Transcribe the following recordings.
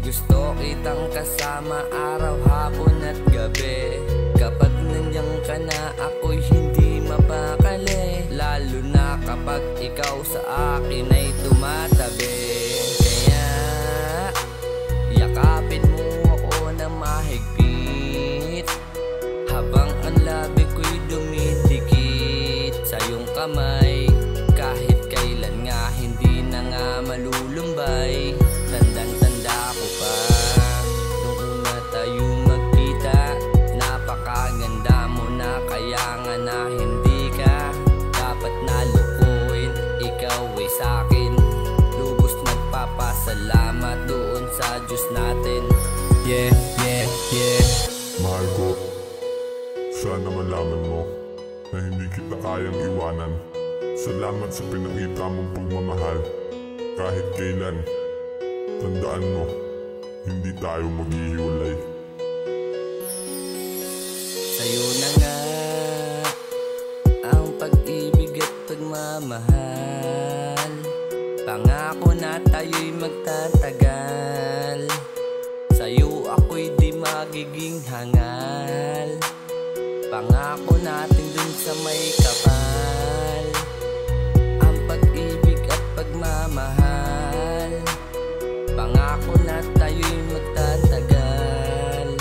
Gusto kitang kasama araw, hapon at gabi. Kapag nandiyan ka na, ako'y hindi mapakali. Lalo na kapag ikaw sa akin ay tumatabi. Kaya yakapin mo ako na mahigpit, habang ang labi ko'y dumidikit sa iyong kamay. Kahit kailan nga hindi na nga malulumbay. Tandang-tanda ko pa nung una tayo magkita. Napakaganda mo na, kaya nga na hindi ka dapat nalukuin. Ikaw ay sa'kin lubos nagpapasalamat doon sa Diyos natin. Yeah, yeah, yeah. Mahal ko, sana malaman mo na hindi kita kayang iwanan. Salamat sa pinakita mong pagmamahal. Kahit kailan, tandaan mo, hindi tayo maghihiwalay. Sa'yo na nga ang pag-ibig at pagmamahal. Pangako na tayo'y magtatagal. Sa'yo ako'y di magiging hangal. Pangako natin dun sa may kapal. Ang pag-ibig at pagmamahal. Pangako na tayo'y magtatagal.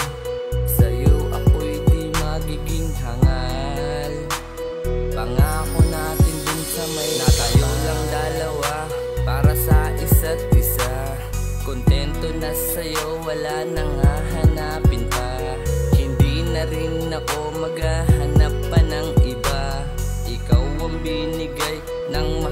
Sa'yo ako'y di magiging hangal. Pangako natin dun sa may na tayo lang dalawa para sa isa't isa. Kontento na sa'yo, wala nang hahanapin pa. Hindi na rin ako maghahanap pa ng iba. Ikaw ang binigay ng